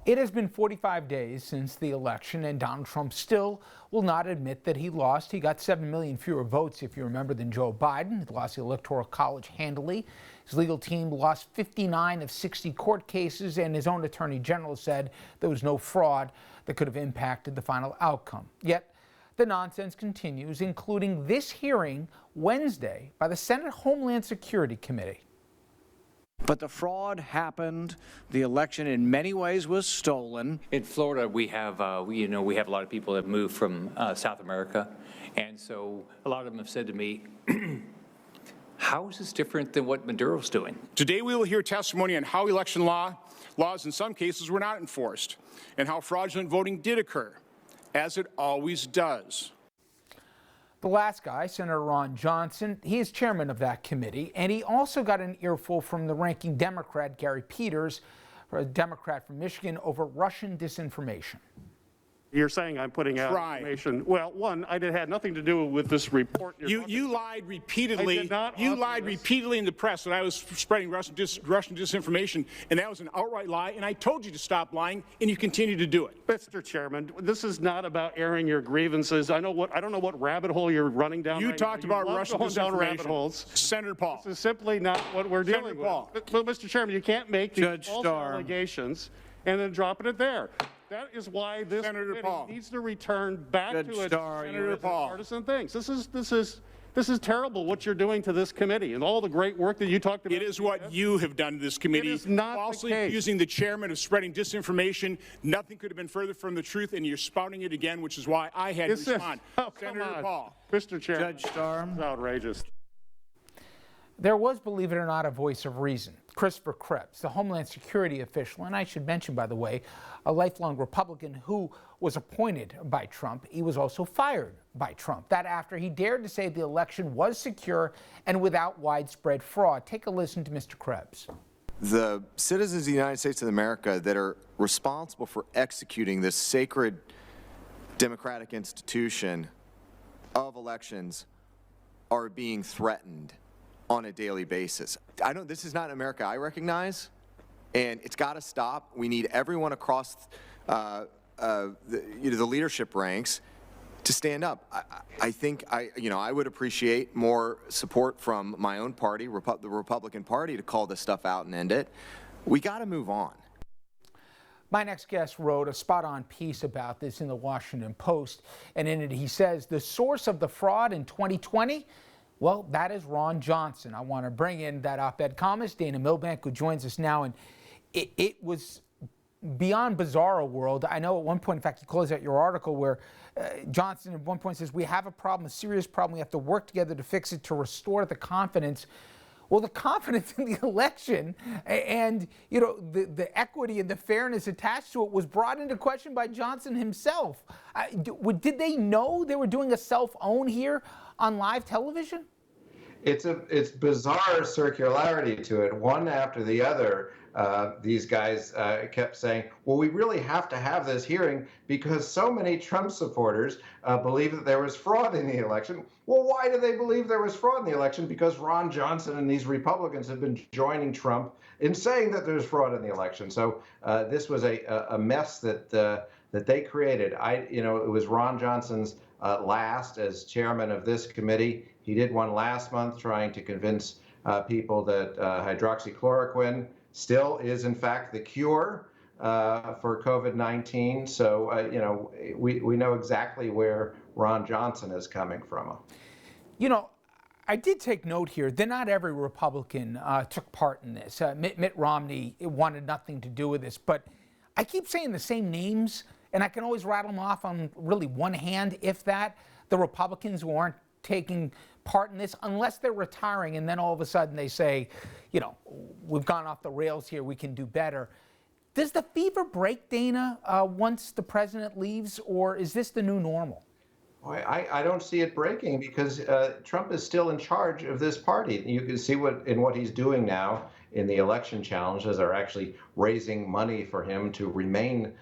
It has been 45 days since the election, and Donald Trump still will not admit that he lost. He got 7 million fewer votes, if you remember, than Joe Biden. He lost the Electoral College handily. His legal team lost 59 of 60 court cases, and his own attorney general said there was no fraud that could have impacted the final outcome. Yet the nonsense continues, including this hearing Wednesday by the Senate Homeland Security Committee. But the fraud happened. The election in many ways was stolen. In Florida, we have a lot of people that moved from South America. And so a lot of them have said to me, how is this different than what Maduro's doing? Today we will hear testimony on how election laws in some cases were not enforced and how fraudulent voting did occur, as it always does. The last guy, Senator Ron Johnson, he is chairman of that committee, and he also got an earful from the ranking Democrat, Gary Peters, a Democrat from Michigan, over Russian disinformation. You're saying I'm putting out information. Well, one, it had nothing to do with this report. You lied repeatedly. I did not. You lied repeatedly in the press that I was spreading Russian disinformation, and that was an outright lie. And I told you to stop lying, and you continue to do it. Mr. Chairman, this is not about airing your grievances. I don't know what rabbit hole you're running down. You talked about Russian disinformation. Down rabbit holes. Senator Paul. This is simply not what we're dealing with. But, Mr. Chairman, you can't make these false allegations and then drop it there. That is why this needs to return back to its partisan things. This is terrible what you're doing to this committee and all the great work that you talked about. It is what you have done to this committee. It is not falsely the case. Accusing the chairman of spreading disinformation. Nothing could have been further from the truth, and you're spouting it again, which is why I had to respond. Senator Paul. Mr. Chairman, Judge Starr. It's outrageous. There was, believe it or not, a voice of reason. Christopher Krebs, the Homeland Security official, and I should mention, by the way, a lifelong Republican who was appointed by Trump. He was also fired by Trump. That after he dared to say the election was secure and without widespread fraud. Take a listen to Mr. Krebs. The citizens of the United States of America that are responsible for executing this sacred democratic institution of elections are being threatened on a daily basis. This is not America I recognize, and it's got to stop. We need everyone across the leadership ranks to stand up. I think I would appreciate more support from my own party, the Republican Party, to call this stuff out and end it. We got to move on. My next guest wrote a spot-on piece about this in the Washington Post, and in it he says the source of the fraud in 2020, well, that is Ron Johnson. I want to bring in that op-ed columnist, Dana Milbank, who joins us now. And it was beyond bizarro world. I know at one point, in fact, you close out your article where Johnson at one point says, we have a problem, a serious problem. We have to work together to fix it, to restore the confidence. Well, the confidence in the election and, the equity and the fairness attached to it was brought into question by Johnson himself. Did they know they were doing a self-own here on live television? It's bizarre circularity to it. One after the other, these guys kept saying, well, we really have to have this hearing because so many Trump supporters believe that there was fraud in the election. Well, why do they believe there was fraud in the election? Because Ron Johnson and these Republicans have been joining Trump in saying that there's fraud in the election. So this was a mess that they created. It was Ron Johnson's last as chairman of this committee. He did one last month trying to convince people that hydroxychloroquine still is, in fact, the cure for COVID-19. So, we know exactly where Ron Johnson is coming from. I did take note here that not every Republican took part in this. Mitt Romney wanted nothing to do with this. But I keep saying the same names, and I can always rattle them off on really one hand, if that. The Republicans who aren't taking part in this unless they're retiring, and then all of a sudden they say, we've gone off the rails here, we can do better. Does the fever break, Dana, once the president leaves, or is this the new normal? I don't see it breaking because Trump is still in charge of this party. You can see what he's doing now in the election challenges are actually raising money for him to remain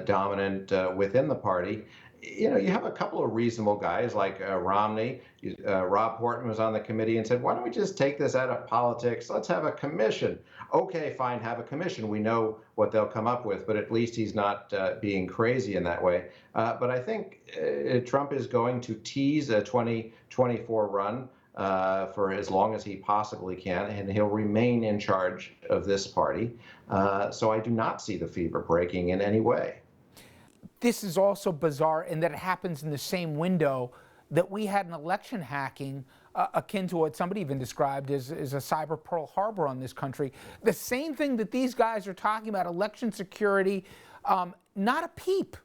dominant within the party. you know, you have a couple of reasonable guys like Romney. Rob Portman was on the committee and said, why don't we just take this out of politics? Let's have a commission. Okay, fine, have a commission. We know what they'll come up with, but at least he's not being crazy in that way. But I think Trump is going to tease a 2024 run for as long as he possibly can, and he'll remain in charge of this party. So I do not see the fever breaking in any way. This is also bizarre in that it happens in the same window that we had an election hacking akin to what somebody even described as a cyber Pearl Harbor on this country. The same thing that these guys are talking about, election security, not a peep,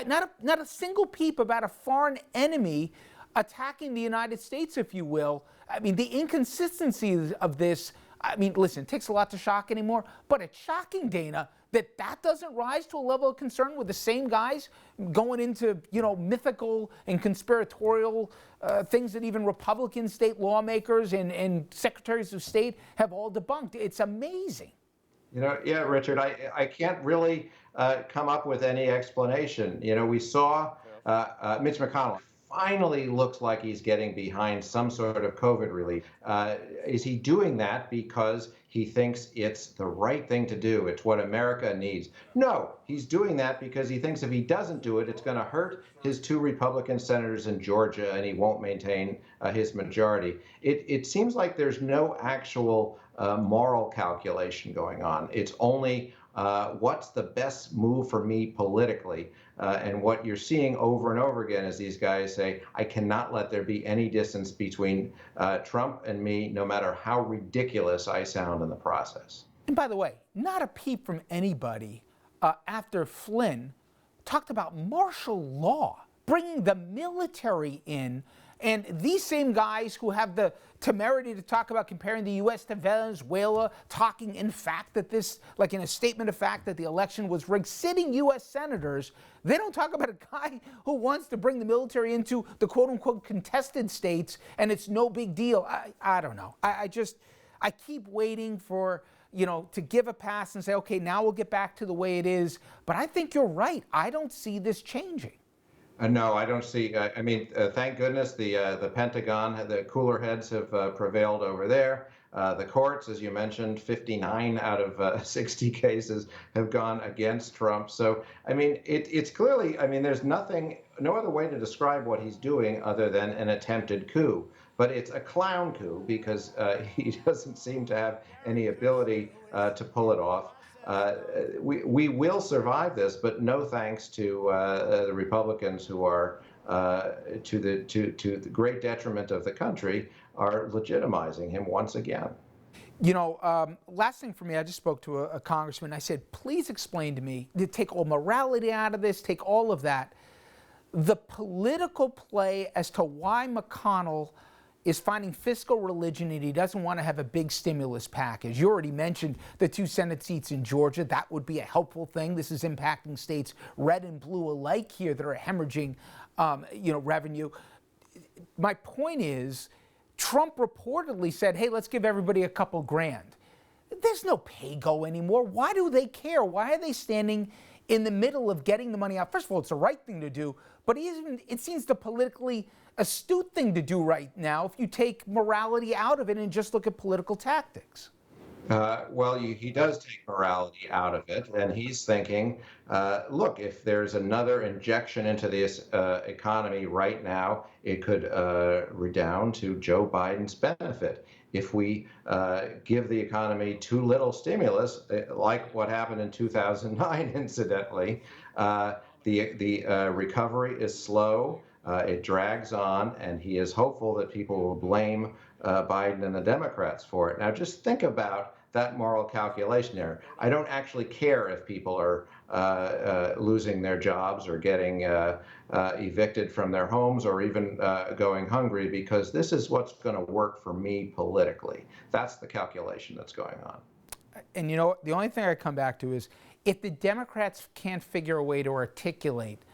not a single peep about a foreign enemy attacking the United States, if you will. I mean, the inconsistencies of this, I mean, listen, it takes a lot to shock anymore, but it's shocking, Dana, that doesn't rise to a level of concern with the same guys going into, you know, mythical and conspiratorial things that even Republican state lawmakers and secretaries of state have all debunked. It's amazing. You know, yeah, Richard, I can't really come up with any explanation. You know, we saw Mitch McConnell finally looks like he's getting behind some sort of COVID relief. Is he doing that because he thinks it's the right thing to do? It's what America needs. No, he's doing that because he thinks if he doesn't do it, it's going to hurt his 2 Republican senators in Georgia and he won't maintain his majority. It seems like there's no actual moral calculation going on. It's only what's the best move for me politically? And what you're seeing over and over again is these guys say, I cannot let there be any distance between Trump and me, no matter how ridiculous I sound in the process. And by the way, not a peep from anybody after Flynn talked about martial law, bringing the military in. And these same guys who have the temerity to talk about comparing the U.S. to Venezuela, talking in fact that this, like in a statement of fact that the election was rigged, sitting U.S. senators, they don't talk about a guy who wants to bring the military into the quote-unquote contested states, and it's no big deal. I don't know. I keep waiting for, you know, to give a pass and say, okay, now we'll get back to the way it is. But I think you're right. I don't see this changing. No, I don't see. I mean, thank goodness the Pentagon, the cooler heads have prevailed over there. The courts, as you mentioned, 59 out of 60 cases have gone against Trump. So, I mean, it's clearly, I mean, there's no other way to describe what he's doing other than an attempted coup. But it's a clown coup because he doesn't seem to have any ability to pull it off. We will survive this, but no thanks to the Republicans who are, to the great detriment of the country, are legitimizing him once again. You know, last thing for me, I just spoke to a congressman. I said, please explain to me, take all morality out of this, take all of that, the political play as to why McConnell is finding fiscal religion and he doesn't want to have a big stimulus package. You already mentioned the 2 Senate seats in Georgia. That would be a helpful thing. This is impacting states red and blue alike here that are hemorrhaging, revenue. My point is, Trump reportedly said, hey, let's give everybody a couple grand. There's no pay-go anymore. Why do they care? Why are they standing in the middle of getting the money out? First of all, it's the right thing to do, but it seems the politically astute thing to do right now if you take morality out of it and just look at political tactics. Well, he does take morality out of it, and he's thinking, look, if there's another injection into this economy right now, it could redound to Joe Biden's benefit. If we give the economy too little stimulus, like what happened in 2009, incidentally, the recovery is slow. It drags on, and he is hopeful that people will blame Biden and the Democrats for it. Now, just think about that moral calculation there. I don't actually care if people are losing their jobs or getting evicted from their homes or even going hungry, because this is what's going to work for me politically. That's the calculation that's going on. And you know, the only thing I come back to is if the Democrats can't figure a way to articulate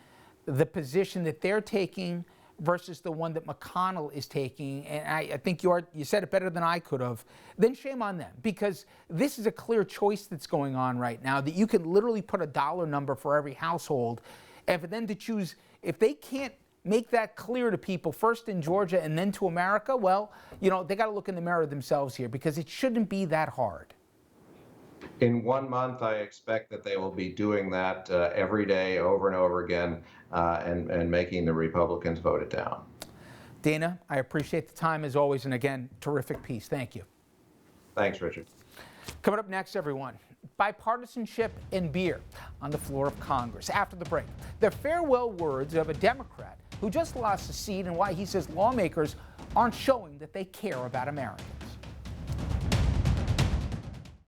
the position that they're taking versus the one that McConnell is taking, and I think you said it better than I could have, then shame on them, because this is a clear choice that's going on right now that you can literally put a dollar number for every household, and for them to choose if they can't make that clear to people, first in Georgia and then to America, well, you know, they got to look in the mirror themselves here, because it shouldn't be that hard. In 1 month, I expect that they will be doing that every day, over and over again, and making the Republicans vote it down. Dana, I appreciate the time as always, and again, terrific piece. Thank you. Thanks, Richard. Coming up next, everyone, bipartisanship and beer on the floor of Congress. After the break, the farewell words of a Democrat who just lost a seat and why he says lawmakers aren't showing that they care about Americans.